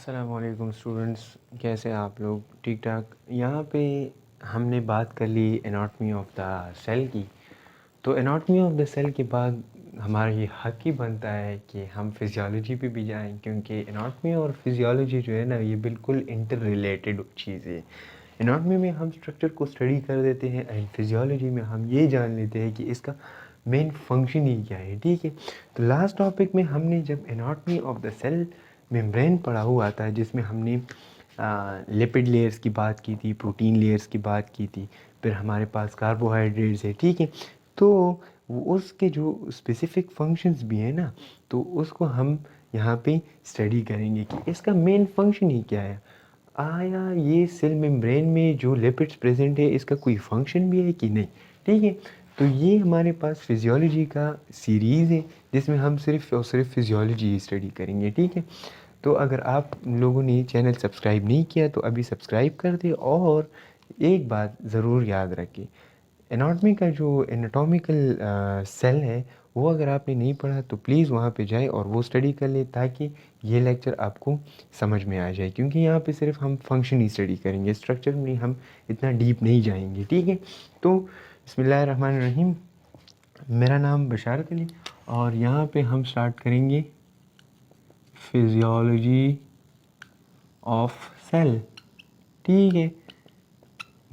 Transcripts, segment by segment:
अस्सलामुअलैकुम स्टूडेंट्स, कैसे हैं आप लोग? ठीक ठाक। यहाँ पे हमने बात कर ली एनाटॉमी ऑफ द सेल की। तो एनाटॉमी ऑफ द सेल के बाद हमारा ये हक ही बनता है कि हम फिजियोलॉजी पे भी जाएं, क्योंकि एनाटॉमी और फिजियोलॉजी जो है ना, ये बिल्कुल इंटर रिलेटेड चीज़ है। एनाटॉमी में हम स्ट्रक्चर को स्टडी कर देते हैं एंड फिजियोलॉजी में हम ये जान लेते हैं कि इसका मेन फंक्शन ही क्या है। ठीक है, तो लास्ट टॉपिक में हमने जब anatomy of the cell membrane पढ़ा हुआ था, जिसमें हमने लिपिड लेयर्स की बात की थी, प्रोटीन लेयर्स की बात की थी, फिर हमारे पास कार्बोहाइड्रेट्स है। ठीक है, तो उसके जो स्पेसिफिक फंक्शंस भी हैं ना, तो उसको हम यहाँ पे स्टडी करेंगे कि इसका मेन फंक्शन ही क्या है। आया ये सेल मेम्ब्रेन में जो लिपिड्स प्रेजेंट है, इसका कोई फंक्शन भी है कि नहीं। ठीक है, तो ये हमारे पास फिजियोलॉजी का सीरीज़ है, जिसमें हम सिर्फ और सिर्फ फिजियोलॉजी स्टडी करेंगे। ठीक है, तो अगर आप लोगों ने चैनल सब्सक्राइब नहीं किया तो अभी सब्सक्राइब कर दें, और एक बात ज़रूर याद रखें, एनाटॉमी का जो एनाटॉमिकल सेल है, वो अगर आपने नहीं पढ़ा तो प्लीज़ वहाँ पे जाएं और वो स्टडी कर लें, ताकि ये लेक्चर आपको समझ में आ जाए। क्योंकि यहाँ पे सिर्फ हम फंक्शन ही स्टडी करेंगे, स्ट्रक्चर में हम इतना डीप नहीं जाएंगे। ठीक है, तो बिस्मिल्लाहिर्रहमानिर्रहीम। मेरा नाम बशारत अली, और यहाँ पे हम स्टार्ट करेंगे फिजियोलॉजी ऑफ सेल। ठीक है,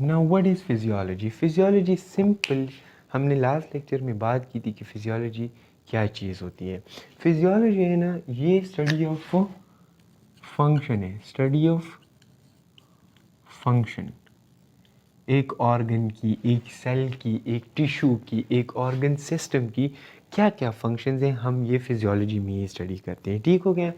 now what is physiology? Physiology simple, हमने लास्ट लेक्चर में बात की थी कि फिजियोलॉजी क्या चीज़ होती है। फिजियोलॉजी है ना, ये स्टडी ऑफ फंक्शन है, स्टडी ऑफ फंक्शन। एक ऑर्गन की, एक सेल की, एक टिश्यू की, एक ऑर्गन सिस्टम की क्या क्या फंक्शंस हैं, हम ये फिजियोलॉजी में ये स्टडी करते हैं। ठीक हो गया।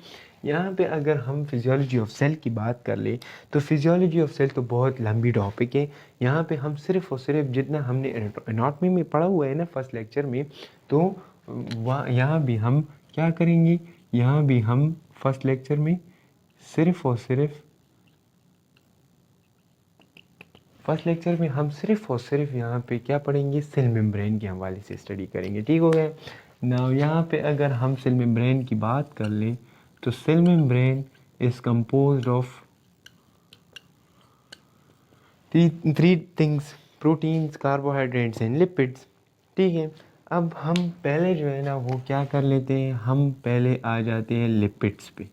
यहाँ पे अगर हम फिजियोलॉजी ऑफ सेल की बात कर ले, तो फिजियोलॉजी ऑफ सेल तो बहुत लंबी टॉपिक है। यहाँ पे हम सिर्फ और सिर्फ जितना हमने एनाटॉमी में पढ़ा हुआ है ना फर्स्ट लेक्चर में, तो वहाँ यहाँ भी हम क्या करेंगे, यहाँ भी हम फर्स्ट लेक्चर में सिर्फ और सिर्फ सिर्फ और सिर्फ यहाँ पे क्या पढ़ेंगे, सेल मेम्ब्रेन के हवाले से स्टडी करेंगे। ठीक हो गया ना। यहाँ पे अगर हम सेल मेम्ब्रेन की बात कर लें, तो cell membrane is composed of three things: proteins, carbohydrates and lipids. ठीक है, अब हम पहले जो है ना वो क्या कर लेते हैं, हम पहले आ जाते हैं लिपिड्स पे।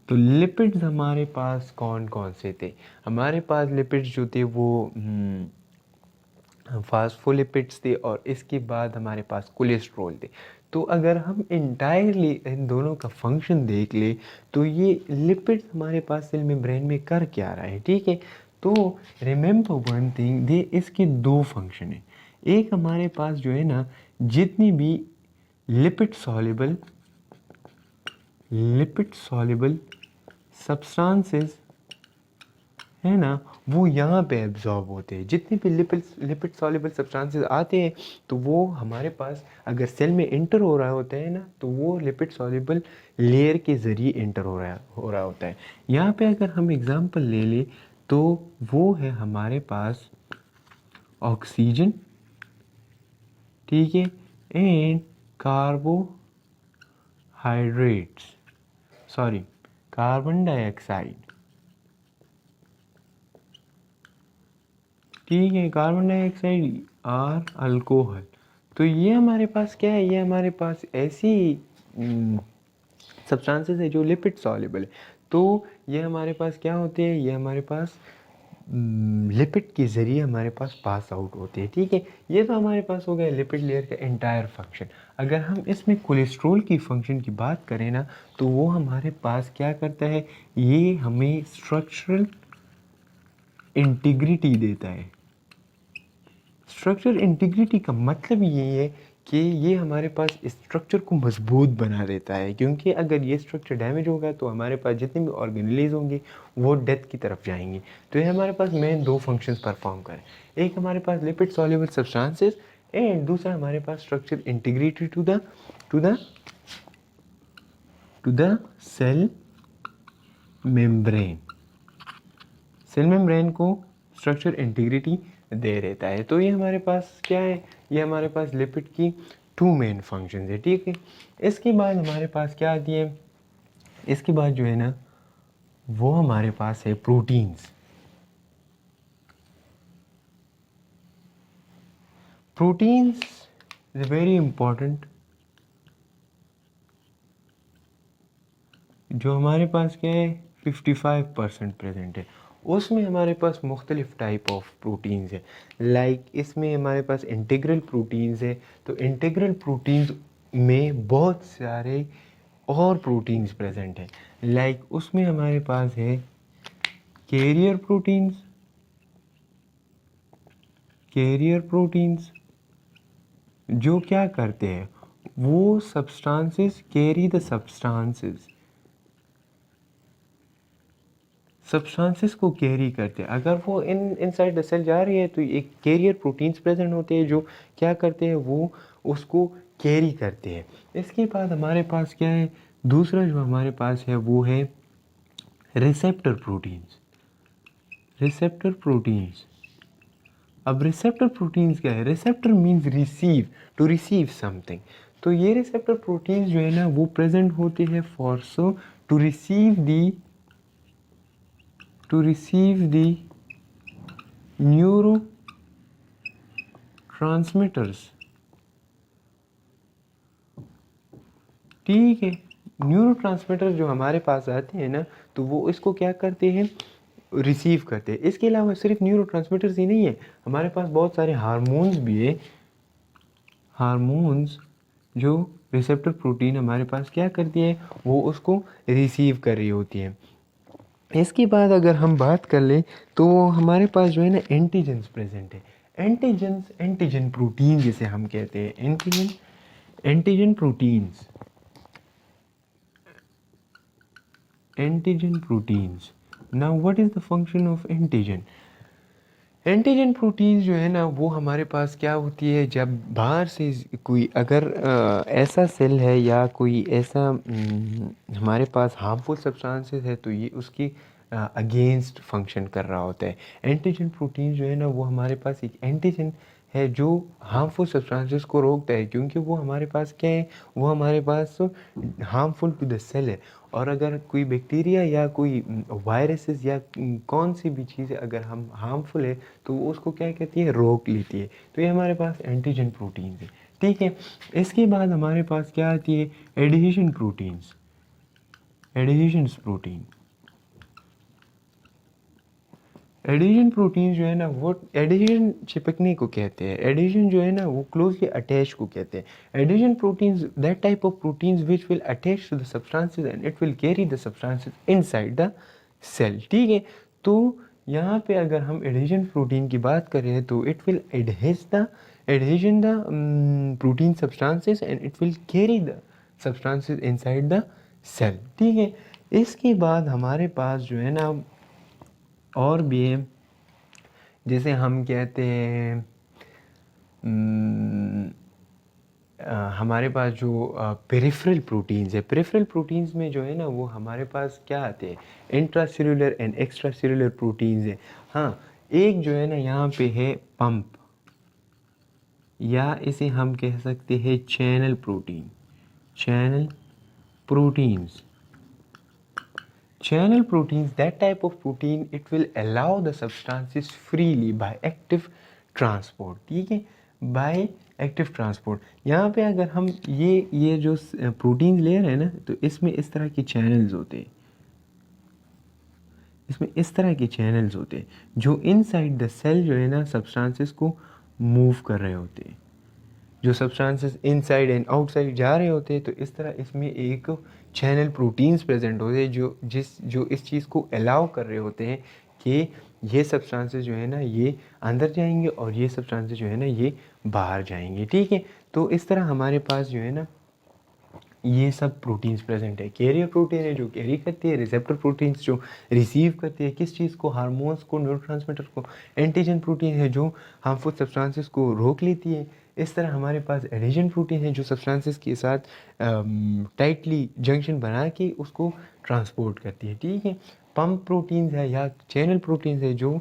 तो लिपिड्स हमारे पास कौन कौन से थे? हमारे पास लिपिड्स जो थे वो फास्फोलिपिड्स थे, और इसके बाद हमारे पास कोलेस्ट्रॉल थे। तो अगर हम इंटायरली इन दोनों का फंक्शन देख ले, तो ये लिपिड्स हमारे पास सेल मेम्ब्रेन में कर क्या रहा है। ठीक है, तो रिमेंबर वन थिंग, दे इसके दो फंक्शन हैं। एक हमारे पास जो है ना, जितनी भी लिपिड सॉल्युबल सब्सटेंसेस है ना, वो यहाँ पे एब्जॉर्ब होते हैं। जितने भी लिपिड सॉल्युबल सब्सटेंसेस आते हैं, तो वो हमारे पास अगर सेल में इंटर हो रहा होता है ना, तो वो लिपिड सॉल्युबल लेयर के ज़रिए इंटर हो रहा होता है। यहाँ पे अगर हम एग्जांपल ले लें, तो वो है हमारे पास ऑक्सीजन, ठीक है, and carbohydrates, sorry, carbon dioxide. ठीक है, कार्बन डाइऑक्साइड और अल्कोहल। तो ये हमारे पास क्या है, ये हमारे पास ऐसी सब्सटेंसेस है जो लिपिड सॉल्युबल है। तो ये हमारे पास क्या होते हैं, ये हमारे पास लिपिड के ज़रिए हमारे पास आउट होते हैं। ठीक है, ये तो हमारे पास हो गया लिपिड लेयर का एंटायर फंक्शन। अगर हम इसमें कोलेस्ट्रॉल की फंक्शन की बात करें ना, तो वो हमारे पास क्या करता है, ये हमें स्ट्रक्चरल इंटीग्रिटी देता है। स्ट्रक्चर इंटीग्रिटी का मतलब ये है कि ये हमारे पास स्ट्रक्चर को मजबूत बना देता है, क्योंकि अगर ये स्ट्रक्चर डैमेज होगा तो हमारे पास जितने भी ऑर्गेनेलिज होंगे वो डेथ की तरफ जाएंगे। तो ये हमारे पास मेन दो फंक्शंस परफॉर्म करें। एक हमारे पास लिपिड सॉल्युबल सब्सटेंसेस, एंड दूसरा हमारे पास structure integrity to the cell membrane. Cell membrane को स्ट्रक्चर इंटीग्रिटी दे रहता है। तो ये हमारे पास क्या है, ये हमारे पास लिपिड की टू मेन फंक्शंस है। ठीक है, इसके बाद हमारे पास क्या आती है, इसके बाद जो है ना वो हमारे पास है proteins. Proteins is very important, जो हमारे पास क्या है 55% प्रेजेंट है। उसमें हमारे पास मुख्तलिफ टाइप ऑफ प्रोटीन्स है। लाइक इसमें हमारे पास इंटीग्रल प्रोटीन्स है, तो इंटीग्रल प्रोटीन्स में बहुत सारे और प्रोटीन्स प्रेजेंट हैं। लाइक उसमें हमारे पास है कैरियर प्रोटीन्स। कैरियर प्रोटीन्स जो क्या करते हैं, वो सब्सटेंसेस कैरी द सब्सटेंसेस को कैरी करते हैं। अगर वो इनसाइड द सेल जा रही है तो एक कैरियर प्रोटीन्स प्रेजेंट होते हैं जो क्या करते हैं, वो उसको कैरी करते हैं। इसके बाद हमारे पास क्या है, दूसरा जो हमारे पास है वो है रिसेप्टर प्रोटीन्स। रिसेप्टर प्रोटीन्स, अब रिसेप्टर प्रोटीन्स क्या है, receptor means receive, to receive something. तो ये रिसेप्टर प्रोटीन्स जो है ना वो प्रेजेंट होते हैं for so to receive the neurotransmitters. ठीक है, न्यूरो ट्रांसमीटर जो हमारे पास आते हैं ना, तो वो इसको क्या करते हैं, रिसीव करते हैं। इसके अलावा सिर्फ न्यूरो ट्रांसमीटर्स ही नहीं है, हमारे पास बहुत सारे हार्मोन्स भी है। हार्मोन्स जो रिसेप्टर प्रोटीन हमारे पास क्या करती है, वो उसको रिसीव कर रही होती है। इसके बाद अगर हम बात कर लें तो हमारे पास जो है ना एंटीजेंस प्रेजेंट है। एंटीजन प्रोटीन जिसे हम कहते हैं, antigen proteins. Antigen proteins, now what is the function of antigen. Antigen proteins जो है ना वो हमारे पास क्या होती है, जब बाहर से कोई अगर ऐसा सेल है या कोई ऐसा हमारे पास हार्मफुल सब्सटेंसेस है, तो ये उसकी अगेंस्ट फंक्शन कर रहा होता है। एंटीजन प्रोटीन जो है ना वो हमारे पास एक एंटीजन है जो हार्मफुल सब्सटेंसेस को रोकता है, क्योंकि वो हमारे पास क्या है, वो हमारे पास हार्मफुल टू द सेल है। और अगर कोई बैक्टीरिया या कोई वायरसेस या कौन सी भी चीज़ अगर हम हार्मफुल है तो वो उसको क्या कहती है, रोक लेती है। तो ये हमारे पास एंटीजन प्रोटीन्स है। ठीक है, इसके बाद हमारे पास क्या आती है, adhesion proteins. Adhesion protein, adhesion protein जो है ना वो एडिशन चिपकने को कहते हैं। एडिशन जो है ना वो क्लोजली अटैच को कहते हैं। Adhesion proteins that type of proteins which will attach to the substances and it will carry the substances inside the cell. ठीक है, तो यहाँ पे अगर हम एडिशन प्रोटीन की बात करें तो it will adhesion the protein substances and it will carry the substances inside the cell. ठीक है, इसके बाद हमारे पास जो है ना और भी है, जैसे हम कहते हैं हमारे पास जो पेरिफेरल प्रोटीन्स है, पेरिफेरल प्रोटीन्स में जो है ना वो हमारे पास क्या आते हैं, इंट्रासेलुलर एंड एक्स्ट्रासेलुलर प्रोटीन्स है। हाँ, एक जो है ना यहाँ पे है पंप, या इसे हम कह सकते हैं channel protein. Channel proteins, channel proteins, that type of protein, it will allow the substances freely by active transport। ठीक है, by active transport। यहाँ पे अगर हम ये जो प्रोटीन ले रहे हैं ना, तो इसमें इस तरह के चैनल्स होते हैं, इसमें इस तरह के चैनल्स होते हैं जो इनसाइड द सेल जो है ना सब्सटेंसेस को मूव कर रहे होते हैं। जो सब्सटेंसेस इनसाइड एंड आउटसाइड जा रहे होते हैं, तो इस तरह इसमें एक चैनल प्रोटीन्स प्रेजेंट होते हैं जो इस चीज़ को अलाउ कर रहे होते हैं कि ये सब्सटेंसेस जो है ना ये अंदर जाएंगे और ये सब्सटेंसेस जो है ना ये बाहर जाएंगे। ठीक है, तो इस तरह हमारे पास जो है ना ये सब प्रोटीन्स प्रेजेंट है। कैरियर प्रोटीन है जो कैरी करती है, रिसेप्टर प्रोटीन्स जो रिसीव करती है किस चीज़ को, हार्मोन्स को, न्यूरोट्रांसमीटर को। एंटीजन प्रोटीन है जो हार्मफुल सब्सटेंसेस को रोक लेती है। इस तरह हमारे पास एडिशन प्रोटीन है जो सब्सटेंसेस के साथ टाइटली जंक्शन बना के उसको ट्रांसपोर्ट करती है। ठीक है, पंप प्रोटीन्स है या चैनल प्रोटीन्स है जो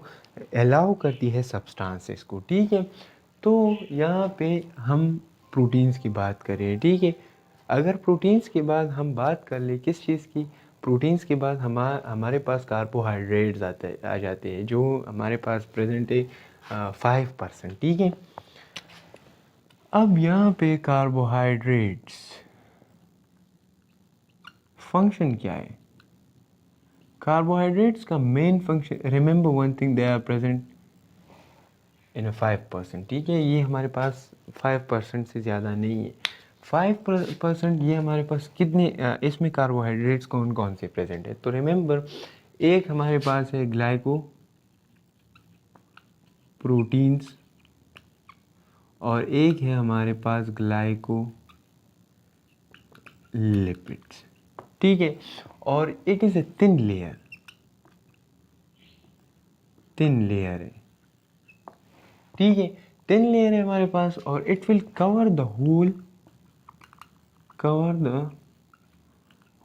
अलाउ करती है सब्सटेंसेस को। ठीक है, तो यहाँ पे हम प्रोटीन्स की बात करें। ठीक है, अगर प्रोटीन्स के बाद हम बात कर ले किस चीज़ की, प्रोटीन्स के बाद हमारे पास कार्बोहाइड्रेट्स आ जाते हैं, जो हमारे पास प्रेजेंट है 5%। ठीक है, अब यहाँ पे कार्बोहाइड्रेट्स फंक्शन क्या है? कार्बोहाइड्रेट्स का main function, remember one thing, they are present in 5%। ठीक है, ये हमारे पास 5% से ज़्यादा नहीं है। 5% ये हमारे पास कितने इसमें कार्बोहाइड्रेट्स कौन कौन से प्रेजेंट है? तो रिमेंबर, एक हमारे पास है ग्लाइको प्रोटीन्स और एक है हमारे पास ग्लाइको लिपिड्स। ठीक है, और it is a thin layer है। ठीक है, थिन लेयर है हमारे पास और it will cover the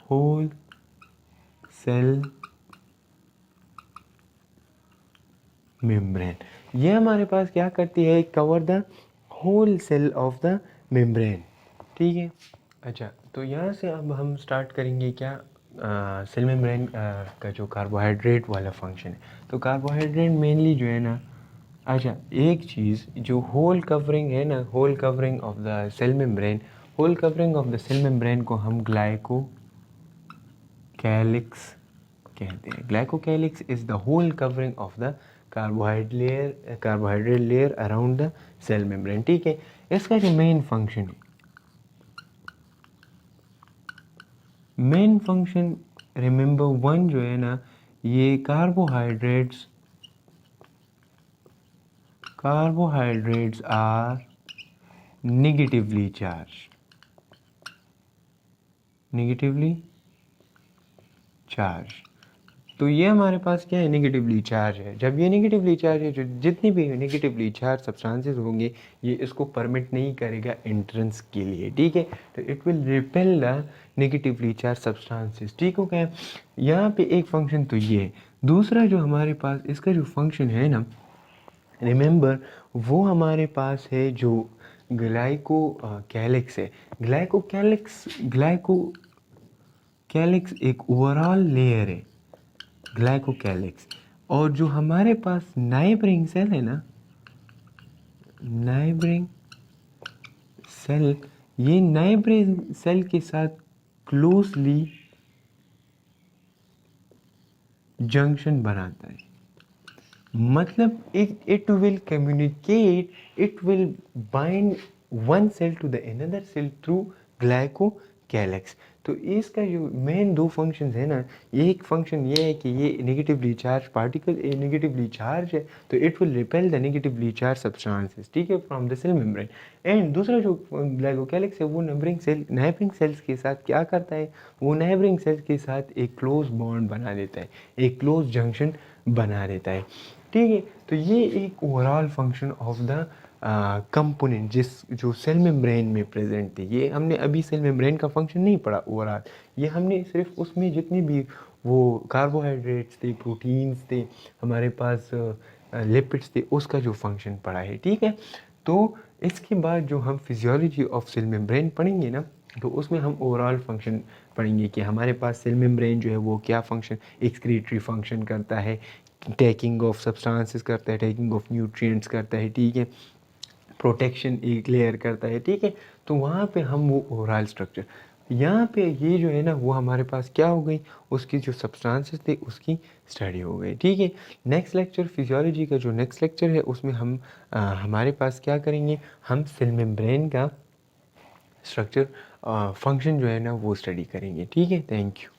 whole cell membrane. ये हमारे पास क्या करती है? Cover the whole cell of the membrane. ठीक है, अच्छा, तो यहाँ से अब हम स्टार्ट करेंगे क्या, सेल मेम्ब्रेन का जो कार्बोहाइड्रेट वाला फंक्शन है। तो कार्बोहाइड्रेट मेनली जो है ना, अच्छा एक चीज़ जो होल कवरिंग है ना, whole covering of the cell membrane, whole covering of the cell membrane को हम ग्लाइकोकैलिक्स कहते हैं। Glycocalyx is the whole covering of the carbohydrate layer around the cell membrane. ठीक है, इसका जो मेन फंक्शन रिमेंबर वन जो है ना, ये कार्बोहाइड्रेट्स आर नेगेटिवली चार्ज। तो ये हमारे पास क्या है? नेगेटिवली चार्ज है। जब ये नेगेटिवली चार्ज है, जो जितनी भी नेगेटिवली चार्ज सब्सटेंसेस होंगे, ये इसको परमिट नहीं करेगा एंट्रेंस के लिए। ठीक है, तो it will repel the negatively charge substances. ठीक हो गया? यहाँ पे एक फंक्शन तो ये है। दूसरा जो हमारे पास इसका जो फंक्शन है ना, रिमेंबर, वो हमारे पास है जो ग्लाइकोकैलिक्स है। ग्लाइकोकैलिक्स एक ओवरऑल लेयर है, ग्लाइकोकैलिक्स। और जो हमारे पास नाइबरिंग सेल है ना, नाइबरिंग सेल, ये नाइबरिंग सेल के साथ क्लोजली जंक्शन बनाता है। मतलब it will communicate, it will bind one cell to the another cell through glycocalyx. तो इसका जो मेन दो फंक्शंस है ना, एक फंक्शन ये है कि ये negatively charge particle negatively charge है, तो it will repel the negatively charge substances. ठीक है, from the cell membrane. And दूसरा जो ग्लाइकोकैलिक्स है, वो नाइबरिंग सेल्स के साथ क्या करता है? वो नाइबरिंग सेल्स के साथ एक क्लोज बॉन्ड बना देता है, एक क्लोज जंक्शन बना देता है। ठीक है, तो ये एक overall function of the component जो सेल मेम्ब्रेन में प्रेजेंट थे। ये हमने अभी सेल मेम्ब्रेन का फंक्शन नहीं पढ़ा ओवरऑल, ये हमने सिर्फ उसमें जितनी भी वो कार्बोहाइड्रेट्स थे, प्रोटीन्स थे, हमारे पास लिपिड्स थे, उसका जो फंक्शन पढ़ा है। ठीक है, तो इसके बाद जो हम फिजियोलॉजी ऑफ सेल मेम्ब्रेन पढ़ेंगे ना, तो उसमें हम ओवरऑल फंक्शन पढ़ेंगे कि हमारे पास सेल मेम्ब्रेन जो है वो क्या फंक्शन, एक्सक्रीटरी फंक्शन करता है, टेकिंग ऑफ सब्सटेंसेस करता है, टेकिंग ऑफ न्यूट्रिएंट्स करता है। ठीक है, प्रोटेक्शन एक लेयर करता है। ठीक है, तो वहाँ पे हम वो ओवरऑल स्ट्रक्चर, यहाँ पे ये जो है ना, वो हमारे पास क्या हो गई, उसकी जो सब्सटेंसेस थे उसकी स्टडी हो गई। ठीक है, नेक्स्ट लेक्चर फिजियोलॉजी का जो नेक्स्ट लेक्चर है, उसमें हम हमारे पास क्या करेंगे, हम सेल मेम्ब्रेन का स्ट्रक्चर फंक्शन जो है ना वो स्टडी करेंगे। ठीक है, थैंक यू।